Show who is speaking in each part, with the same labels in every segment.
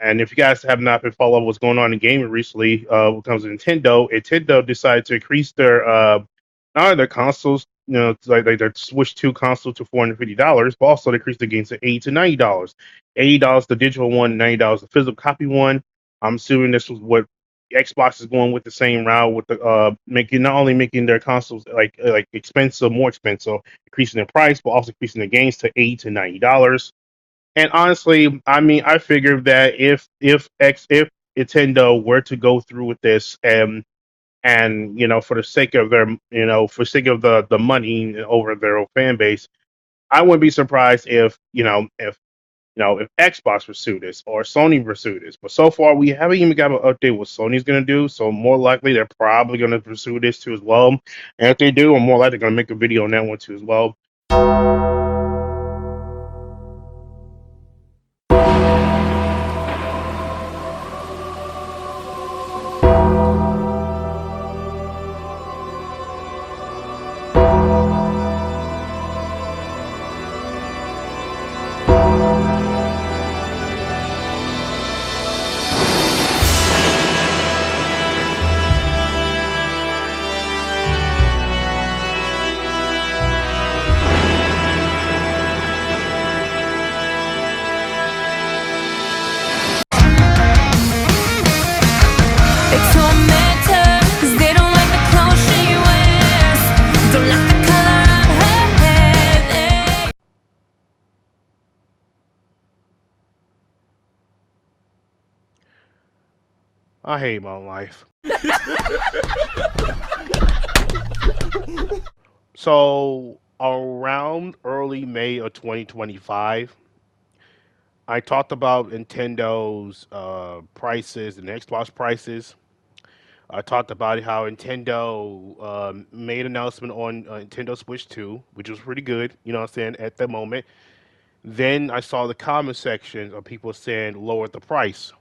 Speaker 1: And if you guys have not been following what's going on in gaming recently, when it comes to Nintendo decided to increase their not only their consoles, like their Switch 2 console to $450, but also they increased the games to $80 to $90. $80 the digital one, $90 the physical copy one. I'm assuming this was what Xbox is going with the same route with the making not only making their consoles like expensive, more expensive, increasing the price, but also increasing the games to $80 to $90. And honestly, I mean, I figured that if Nintendo were to go through with this and for the sake of their for sake of the money over their fan base, I wouldn't be surprised if Xbox pursue this or Sony pursue this. But so far, we haven't even got an update what Sony's going to do. So more likely, they're probably going to pursue this too as well. And if they do, I'm more likely going to make a video on that one too as well. I hate my life. So around early May of 2025, I talked about Nintendo's prices and Xbox prices. I talked about how Nintendo made an announcement on Nintendo Switch 2, which was pretty good, you know what I'm saying, at the moment. Then I saw the comment section of people saying lower the price.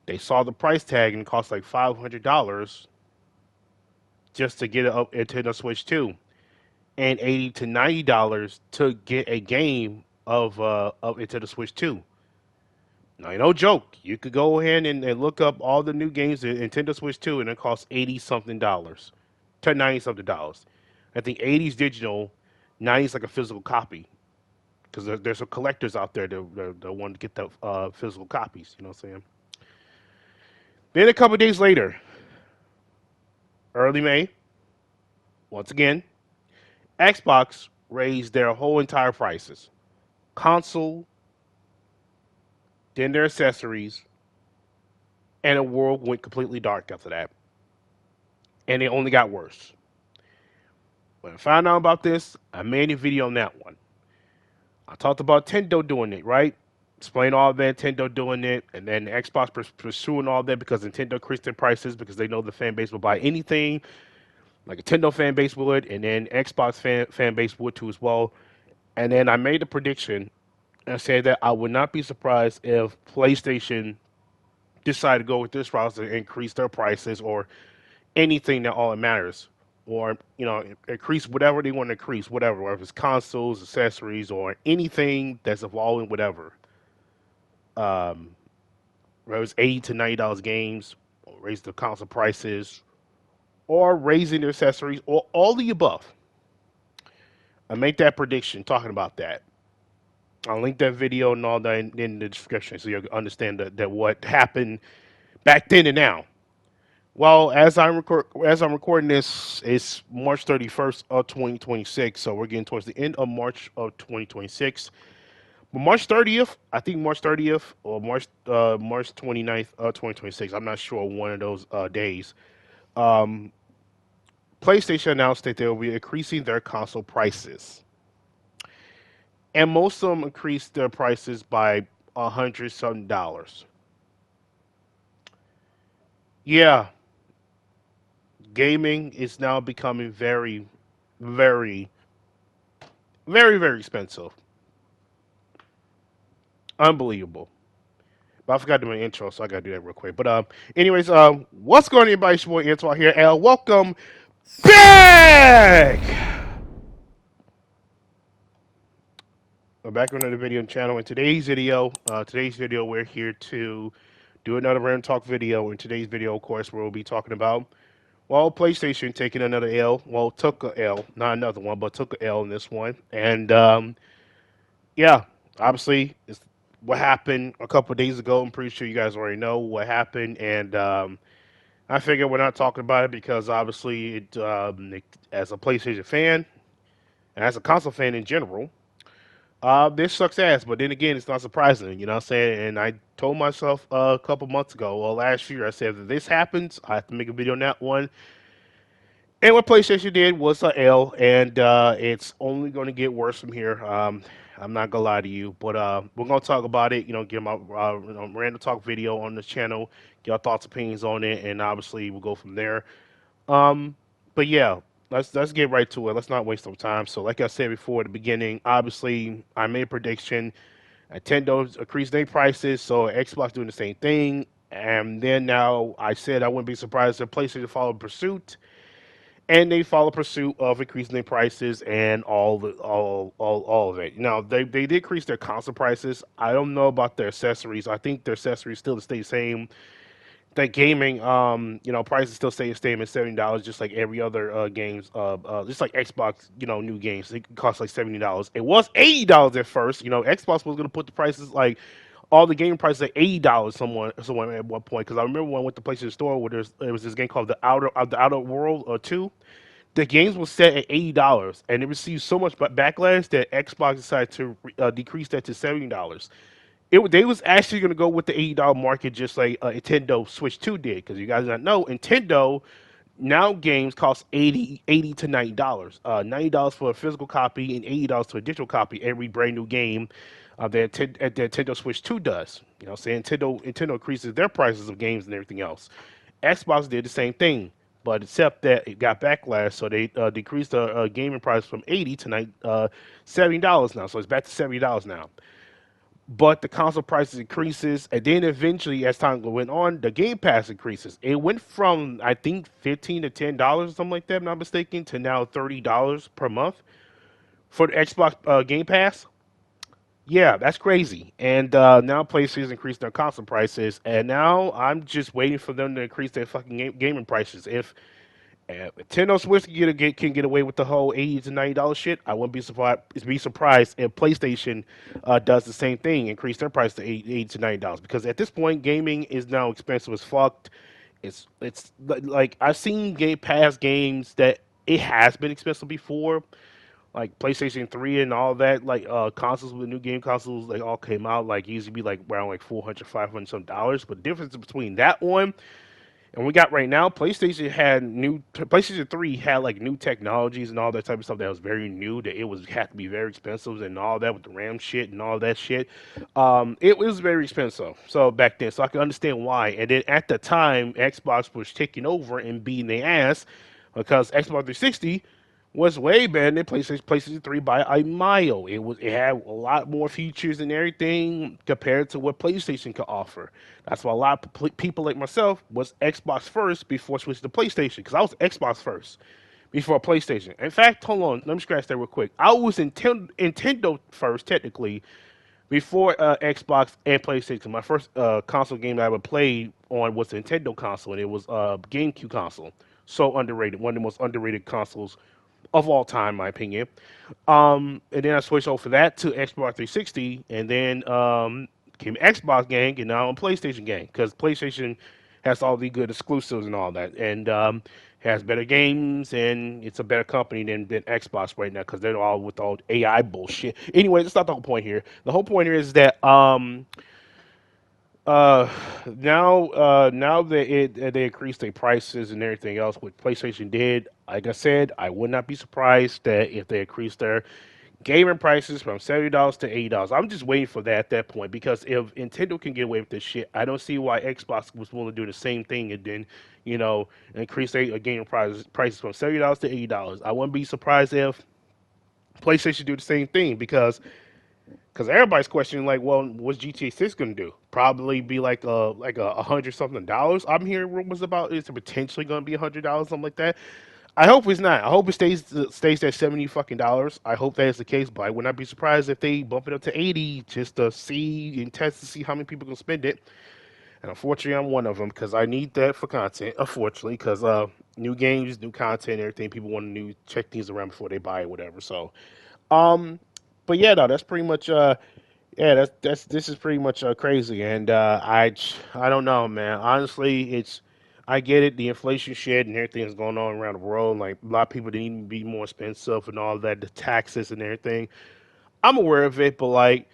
Speaker 1: They saw the price tag and it cost like $500 just to get a Nintendo Switch 2, and $80 to $90 to get a game of Nintendo Switch 2. Now, no joke. You could go ahead and look up all the new games in Nintendo Switch 2, and it costs 80 something dollars to 90 something dollars. I think 80's digital, 90's like a physical copy. Because there's some collectors out there that want to get the physical copies. You know what I'm saying? Then a couple days later, early May, once again, Xbox raised their whole entire prices. Console, then their accessories, and the world went completely dark after that. And it only got worse. When I found out about this, I made a video on that one. I talked about Nintendo doing it, right? Explain all that, Nintendo doing it, and then Xbox pursuing all that because Nintendo increased their prices because they know the fan base will buy anything like a Nintendo fan base would, and then Xbox fan base would too as well. And then I made a prediction and said that I would not be surprised if PlayStation decided to go with this route to increase their prices or anything that all it matters. Or, increase whatever they want to increase, whatever, whether it's consoles, accessories, or anything that's evolving, whatever. Um, Whether it's $80 to $90 games, or raise the console prices, or raising their accessories, or all the above. I make that prediction talking about that. I'll link that video and all that in the description so you'll understand that what happened back then and now. Well, as I'm recording this, it's March 31st of 2026, so we're getting towards the end of March of 2026. But March 30th, I think March 30th or March 29th of 2026, I'm not sure one of those days. Um, PlayStation announced that they will be increasing their console prices, and most of them increased their prices by $100 something. Yeah, gaming is now becoming very, very, very, very expensive. Unbelievable. But I forgot to do my intro, so I gotta do that real quick. But anyways, what's going on, everybody? It's your boy Antoine here, and welcome back We're back on another video channel. In today's video, we're here to do another random talk video. In today's video, of course, we'll be talking about PlayStation taking another L. Well, took a L, not another one, but took a L in this one. And yeah, obviously, it's what happened a couple of days ago. I'm pretty sure you guys already know what happened, and I figure we're not talking about it because obviously, as a PlayStation fan and as a console fan in general. This sucks ass, but then again, it's not surprising, you know what I'm saying? And I told myself a couple months ago, well, last year, I said, if this happens, I have to make a video on that one. And what PlayStation did was a L, and it's only going to get worse from here. I'm not gonna lie to you, but we're gonna talk about it. Get my random talk video on this channel, get our thoughts, opinions on it, and obviously we'll go from there. Um, but yeah, let's get right to it. Let's not waste no time. So, like I said before at the beginning, obviously I made a prediction. Nintendo's increased their prices, so Xbox doing the same thing. And then now I said I wouldn't be surprised if PlayStation followed pursuit, and they follow pursuit of increasing their prices and all of it. Now they did increase their console prices. I don't know about their accessories. I think their accessories still stay the same. That gaming, prices still stay the same at $70, just like every other games. Just like Xbox, new games, it cost like $70. It was $80 at first. Xbox was gonna put the prices like all the game prices at $80. Someone at one point, because I remember when I went to PlayStation Store where there was this game called the Outer World Two. The games was set at $80, and it received so much backlash that Xbox decided to decrease that to $70. They was actually going to go with the $80 market just like Nintendo Switch 2 did, because you guys not know Nintendo now games cost 80 to $90. $90 for a physical copy and $80 for a digital copy every brand new game that Nintendo Switch 2 does. Saying Nintendo increases their prices of games and everything else. Xbox did the same thing, but except that it got backlash, so they decreased the gaming price from 80 to $70 now. So it's back to $70 now, but the console prices increases, and then eventually, as time went on, the Game Pass increases. It went from I think $15 to $10 or something like that, if I'm not mistaken, to now $30 per month for the Xbox Game Pass. Yeah, that's crazy. And now PlayStation increased their console prices, and now I'm just waiting for them to increase their fucking gaming prices. If Nintendo Switch can get away with the whole $80 to $90 shit, I wouldn't be surprised if PlayStation does the same thing, increase their price to $80 to $90. Because at this point, gaming is now expensive as fuck. It's like I've seen Game Pass games that it has been expensive before, like PlayStation 3 and all that. Like consoles with new game consoles, they all came out like usually be like around like 400, 500 some dollars. But the difference between that one and we got right now, PlayStation 3 had like new technologies and all that type of stuff that was very new, that it was had to be very expensive and all that with the RAM shit and all that shit. It was very expensive. So back then, so I can understand why. And then at the time, Xbox was taking over and beating their ass because Xbox 360 was way better than PlayStation 3 by a mile. It had a lot more features and everything compared to what PlayStation could offer. That's why a lot of people like myself was Xbox first before switching to PlayStation, because I was Xbox first before PlayStation. In fact, hold on, let me scratch that real quick. I was Nintendo first technically before Xbox and PlayStation. My first console game that I ever played on was a Nintendo console, and it was a GameCube console. So underrated, one of the most underrated consoles of all time, in my opinion. And then I switched over for that to Xbox 360, and then came Xbox gang, and now I'm PlayStation gang, because PlayStation has all the good exclusives and all that, and has better games, and it's a better company than Xbox right now, because they're all with all AI bullshit. Anyway, that's not the whole point here. The whole point here is that uh, now that they increased their prices and everything else, what PlayStation did, like I said, I would not be surprised that if they increased their gaming prices from $70 to $80. I'm just waiting for that at that point, because if Nintendo can get away with this shit, I don't see why Xbox was willing to do the same thing and then, increase their gaming prices from $70 to $80. I wouldn't be surprised if PlayStation do the same thing, because everybody's questioning, like, well, what's GTA 6 gonna do? Probably be like a $100 something dollars. I'm hearing rumors about it's potentially gonna be $100, something like that. I hope it's not. I hope it stays at $70 fucking. I hope that is the case, but I would not be surprised if they bump it up to 80 just to see and test to see how many people can spend it. And unfortunately, I'm one of them because I need that for content. Unfortunately, because new games, new content, everything. People want to new check things around before they buy it, whatever. So, um, but yeah, no, that's pretty much yeah, that's this is pretty much crazy, and I don't know, man. Honestly, it's I get it, the inflation shit and everything that's going on around the world. Like a lot of people need to be more expensive and all that, the taxes and everything. I'm aware of it, but like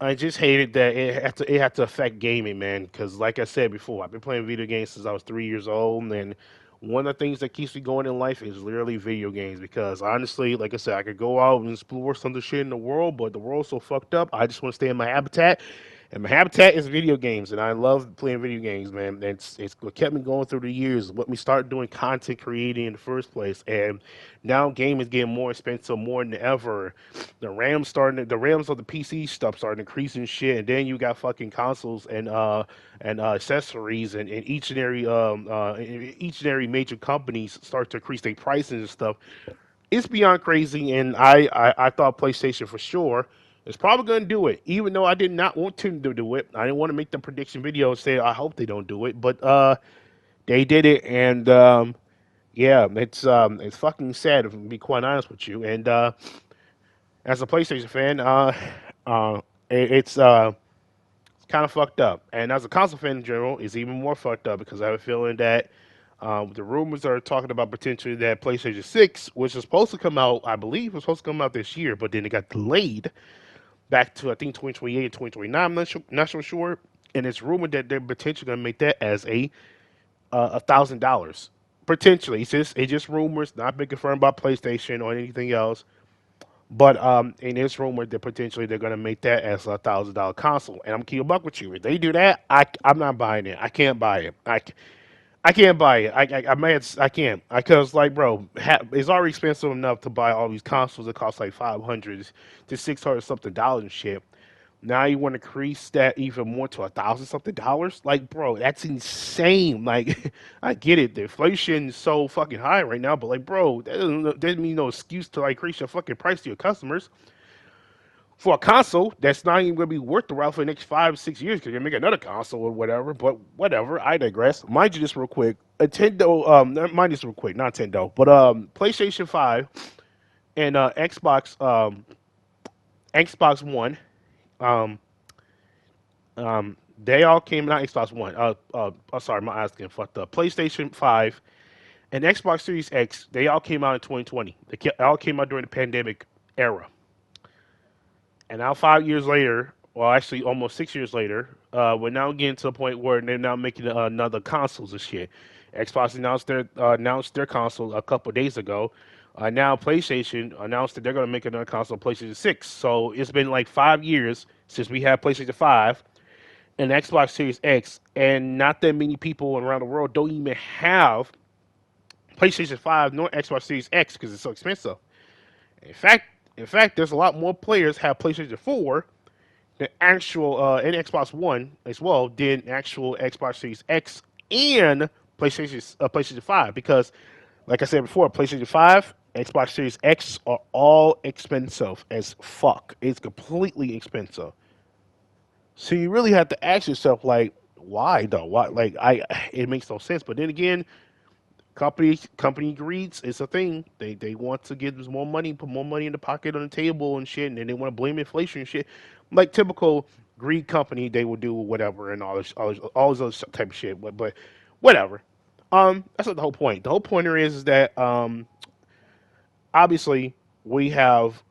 Speaker 1: I just hated that it had to affect gaming, man. Because like I said before, I've been playing video games since I was 3 years old, and one of the things that keeps me going in life is literally video games. Because honestly, like I said, I could go out and explore some of the shit in the world, but the world's so fucked up. I just want to stay in my habitat, and my habitat is video games, and I love playing video games, man. It's what kept me going through the years, what me start doing content creating in the first place, and now game is getting more expensive more than ever. The RAMs of the PC stuff starting increasing shit, and then you got fucking consoles and accessories, and each and every major companies start to increase their prices and stuff. It's beyond crazy, and I thought PlayStation for sure is probably going to do it, even though I did not want them to do it. I didn't want to make the prediction video and say I hope they don't do it, but they did it, and yeah, it's fucking sad to be quite honest with you. And as a PlayStation fan, uh, it's kind of fucked up. And as a console fan in general, it's even more fucked up because I have a feeling that the rumors are talking about potentially that PlayStation 6, which is supposed to come out, I believe, was supposed to come out this year, but then it got delayed back to I think 2028 and 2029. I'm not so sure. And it's rumored that they're potentially going to make that as $1,000 potentially. It's just rumors, not been confirmed by PlayStation or anything else. But and it's rumored that potentially they're gonna make that as $1,000 console. And I'm keep a buck with you. If they do that, I'm not buying it. I can't buy it. I can't buy it. I mad. I can't. Because like, bro, it's already expensive enough to buy all these consoles that cost like 500 to 600 something dollars and shit. Now you want to increase that even more to $1,000 something? Like, bro, that's insane. Like, I get it. The inflation is so fucking high right now, but like, bro, that doesn't mean no excuse to like increase your fucking price to your customers for a console that's not even going to be worth the while for the next 5 6 years because you're gonna make another console or whatever. But whatever, I digress. Mind you, this real quick. Nintendo, mind this real quick, not Nintendo, but PlayStation 5 and Xbox One. Um, they all came not Xbox One. Sorry, my eyes getting fucked up. PlayStation 5 and Xbox Series X. They all came out in 2020. All came out during the pandemic era. And now 5 years later, well, actually almost 6 years later, we're now getting to a point where they're now making another consoles and shit. Xbox announced their console a couple of days ago. Now PlayStation announced that they're going to make another console, PlayStation 6. So it's been like 5 years since we had PlayStation 5 and Xbox Series X, and not that many people around the world don't even have PlayStation 5 nor Xbox Series X because it's so expensive. In fact, there's a lot more players have PlayStation 4 than actual and Xbox One as well than actual Xbox Series X and PlayStation 5 because, like I said before, PlayStation 5, Xbox Series X are all expensive as fuck. It's completely expensive. So you really have to ask yourself, like, why though? Why? Like, it makes no sense. But then again, company greeds is a thing. They want to get more money, put more money in the pocket on the table and shit, and then they want to blame inflation and shit. Like typical greed company, they will do whatever and all this other type of shit. But whatever. That's not the whole point. The whole point here is that obviously we have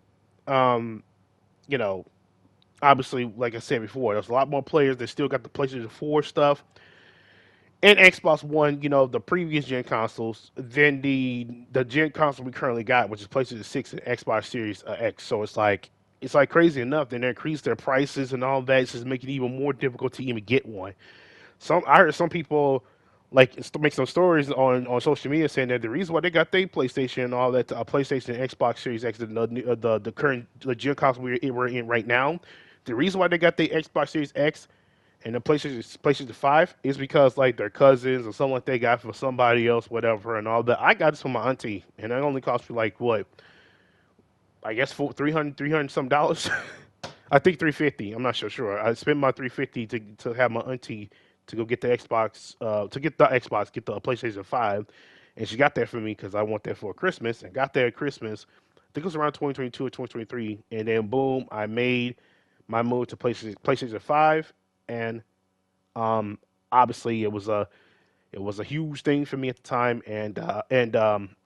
Speaker 1: um, you know obviously like I said before, there's a lot more players that still got the PlayStation 4 stuff and Xbox One, the previous gen consoles, than the gen console we currently got, which is PlayStation 6 and Xbox Series X. So it's like crazy enough. Then they increase their prices and all that. It's just making it even more difficult to even get one. I heard some people like make some stories on social media saying that the reason why they got their PlayStation and all that, PlayStation and Xbox Series X, the current the gen console we're in right now, the reason why they got their Xbox Series X And the PlayStation 5 is because like their cousins or someone they got for somebody else, whatever, and all that. I got this for my auntie, and it only cost me like what, I guess for 300 some dollars. I think 350. I'm not sure. I spent my 350 to have my auntie to go get the Xbox, get the PlayStation 5, and she got that for me because I want that for Christmas, and got that at Christmas. I think it was around 2022 or 2023, and then boom, I made my move to PlayStation 5, and um, obviously it was a huge thing for me at the time, and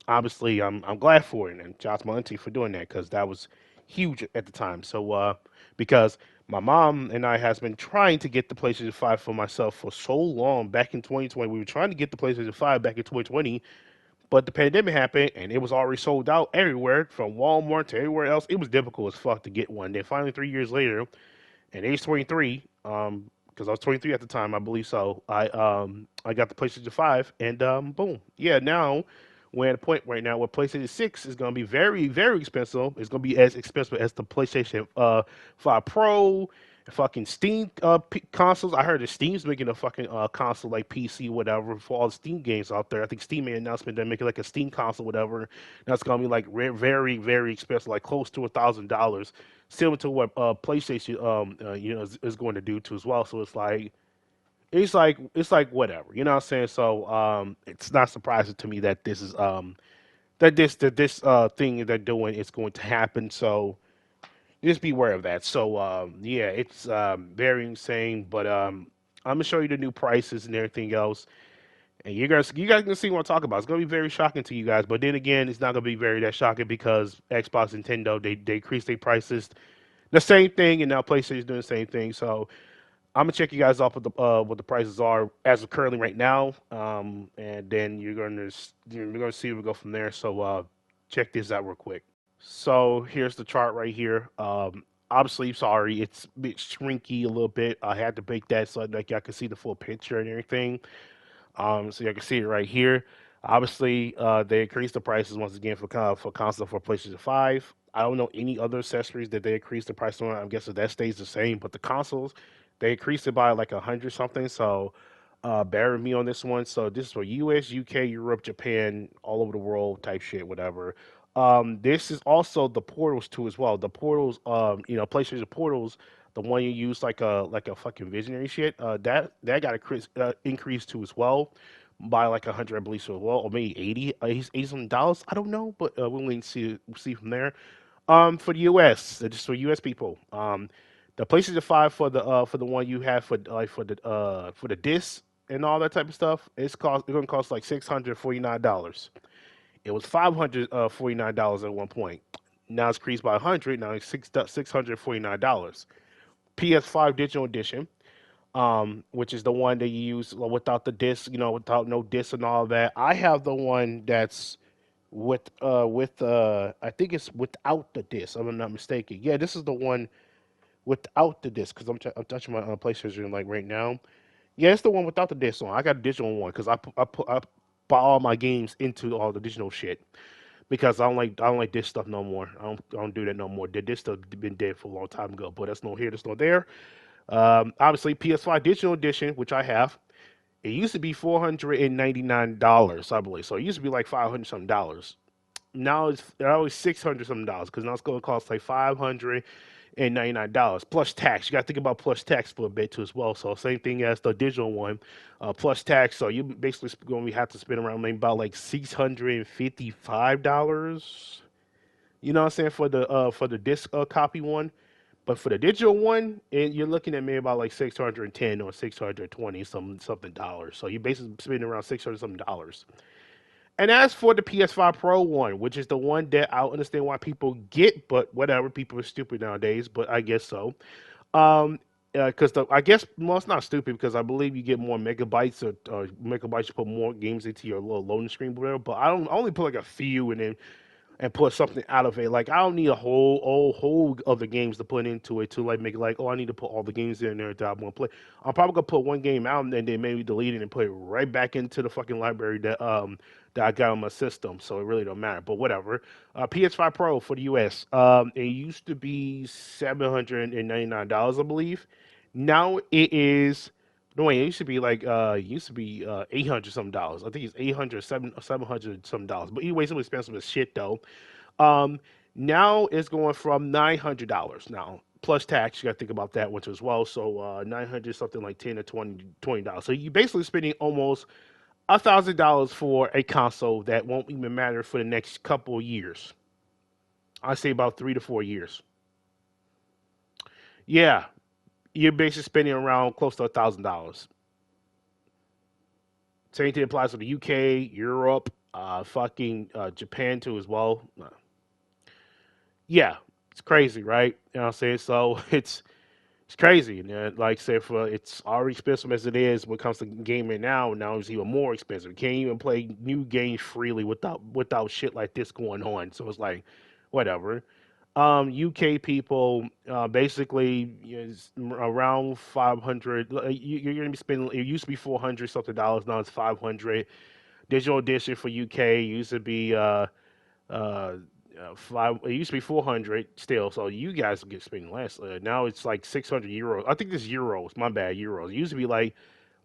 Speaker 1: obviously I'm glad for it, and shout out to my auntie for doing that because that was huge at the time. So because my mom and I has been trying to get the PlayStation 5 for myself for so long. Back in 2020, we were trying to get the PlayStation 5 back in 2020, but the pandemic happened and it was already sold out everywhere from Walmart to everywhere else. It was difficult as fuck to get one. Then finally, 3 years later, at age 23, because I was 23 at the time, I believe so. I got the PlayStation 5, and boom, yeah. Now we're at a point right now where PlayStation 6 is going to be very, very expensive. It's going to be as expensive as the PlayStation 5 Pro, fucking Steam consoles. I heard that Steam's making a fucking console like PC, whatever, for all the Steam games out there. I think Steam made an announcement they're making like a Steam console, whatever. That's going to be like very, very expensive, like close to $1,000, similar to what PlayStation is going to do too as well. So it's like whatever, you know what I'm saying? So it's not surprising to me that this is that this thing they're doing is going to happen. So just be aware of that. So yeah, it's very insane. But I'm gonna show you the new prices and everything else, and you guys can see what I'm talking about. It's gonna be very shocking to you guys. But then again, it's not gonna be very that shocking because Xbox, Nintendo, they increase their prices the same thing, and now PlayStation's doing the same thing. So I'm gonna check you guys off what the prices are as of currently right now, and then you're gonna see where we go from there. So check this out real quick. So here's the chart right here. Obviously, sorry, it's a bit shrinky a little bit. I had to make that so like y'all can see the full picture and everything. So you can see it right here. Obviously, they increased the prices once again for console for PlayStation 5. I don't know any other accessories that they increased the price on. I'm guessing that stays the same, but the consoles they increased it by like 100 something. So bear with me on this one. So this is for US, UK, Europe, Japan, all over the world type shit, whatever. This is also the portals too as well. The portals, PlayStation portals, the one you use like a fucking visionary shit. That got a increase too as well by like 100, I believe so as well, or maybe 80 something dollars. I don't know, but we'll wait and see from there. For the US, just for US people, the PlayStation 5 for the one you have for the disc and all that type of stuff, it's gonna cost like $649. It was $549 at one point. Now it's increased by 100. Now it's $649. PS5 Digital Edition, which is the one that you use without the disc, without no disc and all that. I have the one that's with I think it's without the disc. If I'm not mistaken. Yeah, this is the one without the disc because I'm touching my PlayStation like right now. Yeah, it's the one without the disc on. I got a digital one because I buy all my games into all the digital shit because I don't like this stuff no more. I don't do that no more. This stuff been dead for a long time ago, but that's no here, that's no there. Obviously PS5 Digital Edition, which I have. It used to be $499, I believe. So it used to be like 500 something dollars. Now it's $600 something because now it's going to cost like $599 plus tax. You got to think about plus tax for a bit too as well. So same thing as the digital one, plus tax. So you basically going to have to spend around maybe about like $655. You know what I'm saying for the disc copy one. But for the digital one, you're looking at maybe about like 610 or 620 something dollars. So you're basically spending around 600 something dollars. And as for the PS5 Pro one, which is the one that I understand why people get, but whatever, people are stupid nowadays. But I guess so. Um, because I guess well, it's not stupid because I believe you get more megabytes or megabytes. You put more games into your little loading screen, whatever. But I only put like a few, and put something out of it. Like I don't need a whole of the games to put into it to like make it like, oh, I need to put all the games in there that I want to play. I'm probably gonna put one game out and then maybe delete it and put it right back into the fucking library that I got on my system. So it really don't matter. But whatever. PS5 Pro for the US. It used to be $799, I believe. Now it is. No wait, it used to be like it used to be $800 something dollars. I think it's 800 700 something dollars. But anyway, it's expensive as shit though. Um, Now it's going from $900 now plus tax. You got to think about that one as well. So 900 something like 10 to $20. So you basically spending almost $1,000 for a console that won't even matter for the next couple of years. I say about 3 to 4 years. Yeah, you're basically spending around close to $1,000. Same thing applies to the UK, Europe, fucking Japan too as well. Yeah, it's crazy, right? You know what I'm saying? So it's crazy. And like I said, for it's already expensive as it is when it comes to gaming now. Now it's even more expensive. You can't even play new games freely without shit like this going on. So it's like, whatever. UK people basically is around 500. You're gonna be spending. It used to be 400 something dollars. Now it's 500. Digital edition for UK used to be uh, five. It used to be 400 still, so you guys get spending less. Now it's like 600 euros. I think this euros. My bad, euros. It used to be like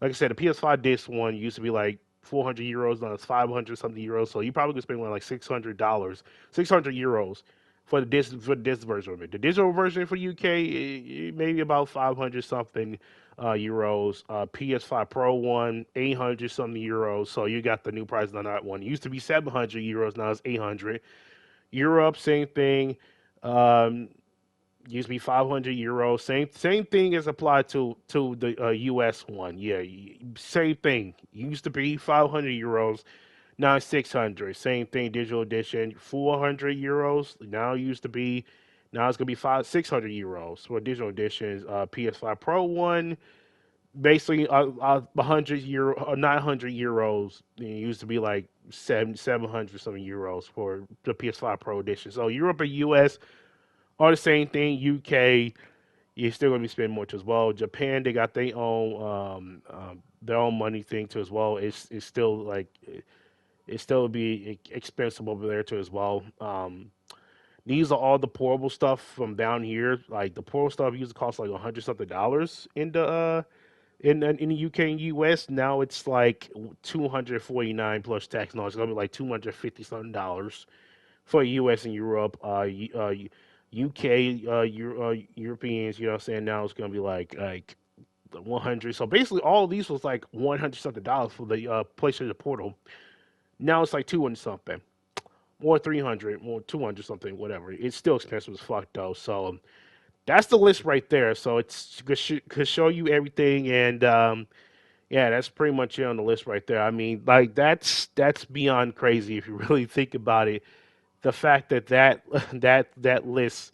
Speaker 1: I said, the PS5 disc one used to be like 400 euros. Now it's 500 something euros. So you probably could spend like $600, 600 euros for the disc version of it. The digital version for UK, maybe about 500 something euros. PS5 Pro one, 800 something euros. So you got the new price on that one. It used to be 700 euros. Now it's 800. Europe, same thing. Um, Used to be 500 euros. Same thing is applied to the US one. Yeah, same thing. Used to be 500 euros. Now it's 600. Same thing. Digital edition 400 euros. Now it used to be. Now it's gonna be 600 euros for digital editions. PS5 Pro one basically 100 euro 900 euros. It used to be like 700 something euros for the PS5 Pro edition. So Europe and US are the same thing. UK, you're still gonna be spending much as well. Japan, they got their own money thing too as well. It's still like it still be expensive over there too as well. These are all the portable stuff from down here. Like the portable stuff used to cost like 100 something dollars in the UK and US. Now it's like 249 plus tax. No, it's gonna be like 250 something dollars for US and Europe. UK, Europeans. You know what I'm saying? Now it's gonna be like 100. So basically, all of these was like 100 something dollars for the PlayStation Portal. Now it's like 200 something, more 300, more 200 something, whatever. It's still expensive as fuck though. So that's the list right there. So it's could show you everything and. Yeah, that's pretty much it on the list right there. I mean, like that's beyond crazy if you really think about it. The fact that that list,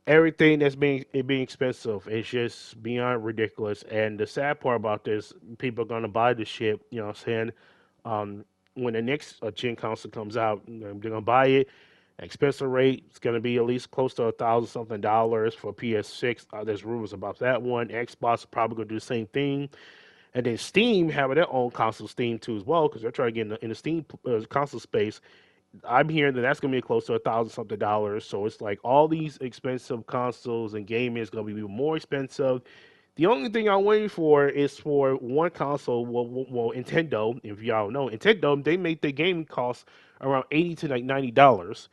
Speaker 1: everything that's being expensive, is just beyond ridiculous. And the sad part about this, people are gonna buy this shit. You know what I'm saying? When the next gen console comes out, they're gonna buy it. Expensive rate is gonna be at least close to $1,000 something for PS6. There's rumors about that one. Xbox probably gonna do the same thing. And then Steam having their own console Steam too as well because they're trying to get in the Steam console space. I'm hearing that that's going to be close to $1,000 something dollars. So it's like all these expensive consoles and gaming is going to be more expensive. The only thing I'm waiting for is for one console. Well, Nintendo, if y'all know, Nintendo they make their gaming costs around 80 to like $90.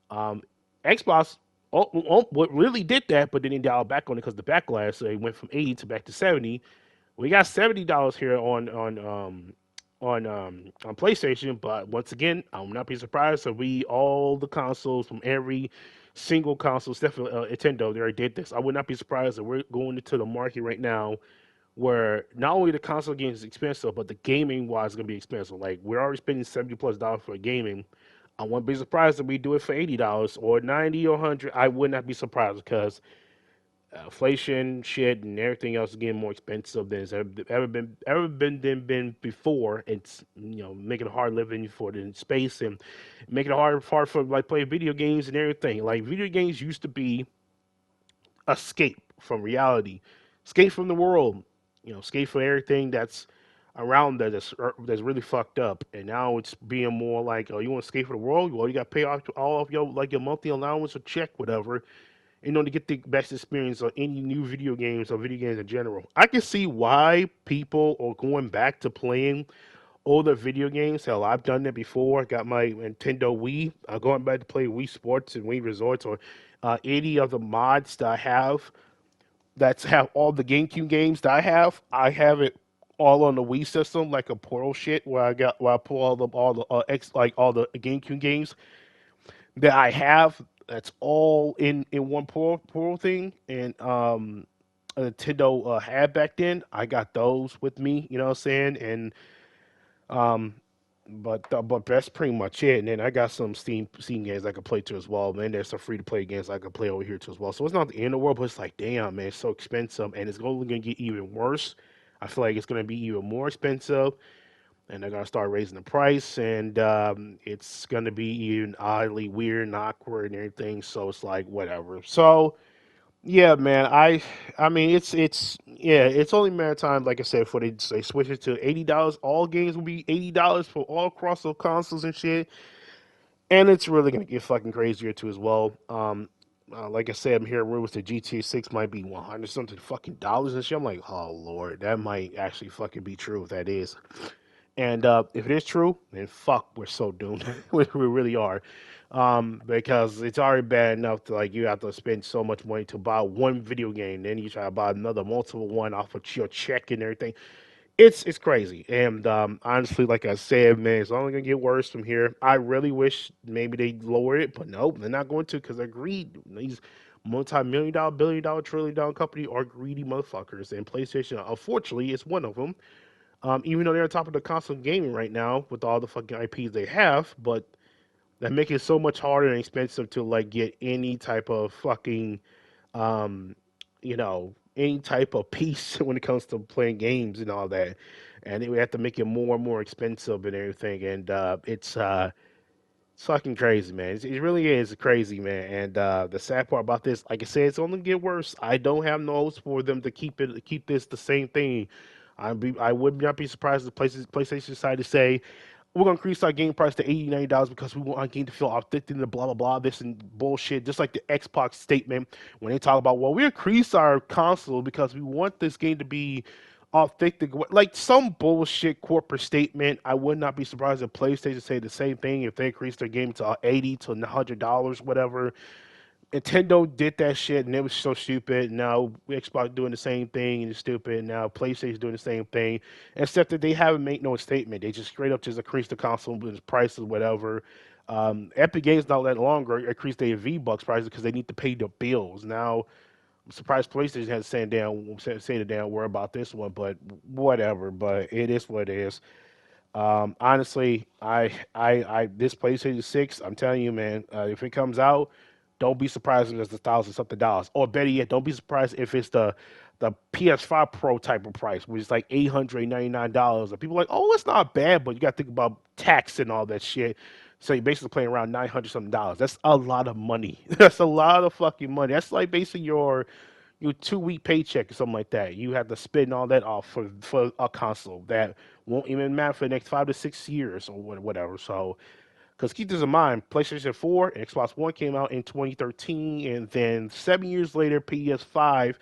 Speaker 1: Um, Xbox what really did that, but then they dialed back on it because the backlash. So they went from 80 to back to 70. We got $70 here on PlayStation, but once again, I will not be surprised if we all the consoles from every single console, definitely Nintendo, they already did this. I would not be surprised if we're going into the market right now where not only the console games is expensive, but the gaming wise is gonna be expensive. Like we're already spending $70 plus for gaming. I wouldn't be surprised if we do it for $80 or 90 or 100. I would not be surprised because inflation, shit, and everything else is getting more expensive than it's ever been before. It's making it hard living for the space and making it hard for like play video games and everything. Like video games used to be escape from reality, escape from the world, escape from everything that's around that's really fucked up. And now it's being more like, oh, you want to escape from the world? Well, you got to pay off all of your like your monthly allowance or check, whatever, to get the best experience on any new video games or video games in general. I can see why people are going back to playing older video games. Hell, I've done that before. I got my Nintendo Wii. I'm going back to play Wii Sports and Wii Resorts or any of the mods that I have that have all the GameCube games that I have. I have it all on the Wii system, like a Portal shit, where I pull all the all the GameCube games that I have. That's all in one Portal thing, and a Nintendo had back then. I got those with me. You know what I'm saying? And um, but that's pretty much it. And then I got some Steam games I can play too as well. Man, there's some free to play games I can play over here too as well. So it's not the end of the world, but it's like, damn, man, it's so expensive, and it's only gonna get even worse. I feel like it's gonna be even more expensive, and they're gonna start raising the price, and it's gonna be even oddly weird and awkward and everything. So it's like whatever. So yeah, man. I mean, yeah, it's only a matter of time. Like I said, for they switch it to $80. All games will be $80 for all across the consoles and shit. And it's really gonna get fucking crazier too as well. Like I said, I'm hearing rumors that GTA 6 might be 100 something fucking dollars and shit. I'm like, oh lord, that might actually fucking be true if that is. And if it is true, then fuck, we're so doomed. We really are. Because it's already bad enough to like you have to spend so much money to buy one video game, then you try to buy another multiple one off of your check and everything. It's crazy. And honestly, like I said, man, it's only gonna get worse from here. I really wish maybe they lower it, but nope, they're not going to because they're greedy. These multi-million dollar, billion dollar, trillion dollar company are greedy motherfuckers, and PlayStation, unfortunately, is one of them. Even though they're on top of the console gaming right now with all the fucking IPs they have, but that make it so much harder and expensive to like get any type of fucking um any type of piece when it comes to playing games and all that. And we have to make it more and more expensive and everything. And it's fucking crazy, man. It really is crazy, man. And the sad part about this, like I said, it's only get worse. I don't have no hopes for them to keep this the same thing. I would not be surprised if PlayStation decided to say we're gonna increase our game price to $80, $90 because we want our game to feel authentic and blah blah blah this and bullshit. Just like the Xbox statement when they talk about, well, we increase our console because we want this game to be authentic, like some bullshit corporate statement. I would not be surprised if PlayStation say the same thing if they increase their game to $80 to $100, whatever. Nintendo did that shit and it was so stupid. Now Xbox doing the same thing and it's stupid. Now PlayStation doing the same thing, except that they haven't made no statement. They just straight up just increased the console prices, whatever. Epic Games not that longer increased their V Bucks prices because they need to pay the bills. Now I'm surprised PlayStation hasn't say the damn word about this one, but whatever. But it is what it is. Honestly, this PlayStation 6, I'm telling you, man, if it comes out, don't be surprised if it's $1,000 something. Or better yet, don't be surprised if it's the PS5 Pro type of price, which is like $899. And people are like, oh, it's not bad, but you got to think about tax and all that shit. So you're basically playing around $900 something. That's a lot of money. That's a lot of fucking money. That's like basically your 2 week paycheck or something like that. You have to spend all that off for a console that won't even matter for the next 5 to 6 years or whatever. So, because keep this in mind, PlayStation 4 and Xbox One came out in 2013, and then 7 years later, PS5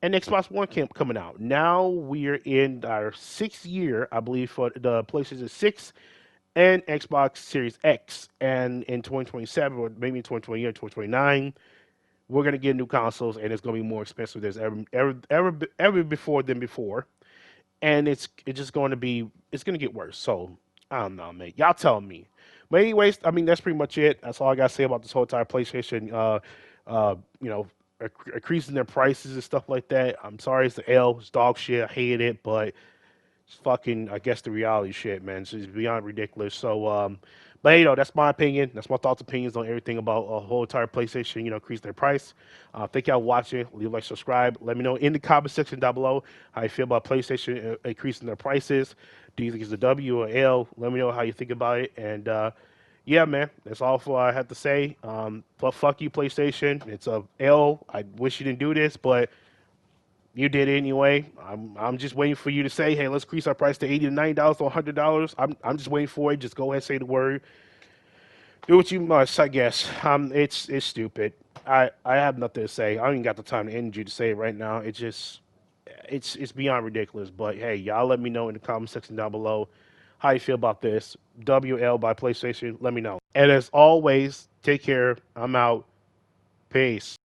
Speaker 1: and Xbox One came coming out. Now we're in our 6th year, I believe, for the PlayStation 6 and Xbox Series X. And in 2027, or maybe in 2028 or 2029, we're gonna get new consoles, and it's gonna be more expensive than ever before than before. And it's just going to be it's gonna get worse. So I don't know, man. Y'all tell me. But anyways, I mean that's pretty much it. That's all I gotta say about this whole entire PlayStation. You know, increasing their prices and stuff like that. I'm sorry, it's the L, it's dog shit. I hate it, but it's fucking, I guess, the reality shit, man. It's just beyond ridiculous. So, but you know, that's my opinion. That's my thoughts, opinions on everything about a whole entire PlayStation. Increase their price. Thank y'all for watching. Leave a like, subscribe. Let me know in the comment section down below how you feel about PlayStation increasing their prices. Do you think it's a W or L? Let me know how you think about it. And yeah, man, that's all for I have to say. But fuck you, PlayStation. It's a L. I wish you didn't do this, but you did it anyway. I'm just waiting for you to say, hey, let's increase our price to $80 to $90 to $100. I'm just waiting for it. Just go ahead and say the word. Do what you must, I guess. It's stupid. I have nothing to say. I don't even got the time and energy to say it right now. It's beyond ridiculous. But hey, y'all let me know in the comment section down below how you feel about this. WL by PlayStation. Let me know. And as always, take care. I'm out. Peace.